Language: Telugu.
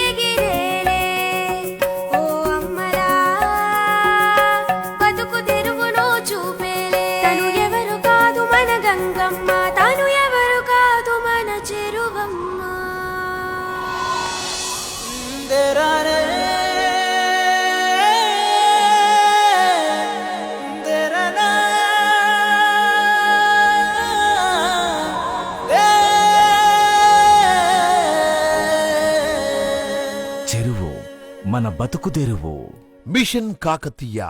ఎగిరేలే ఓ అమ్మలా బతుకు తెరువును చూపేలే తను ఎవరు కాదు మన గంగమ్మ తను ఎవరు కాదు మన చెరువమ్మ చెరువు మన బతుకు తెరువు. మిషన్ కాకతీయ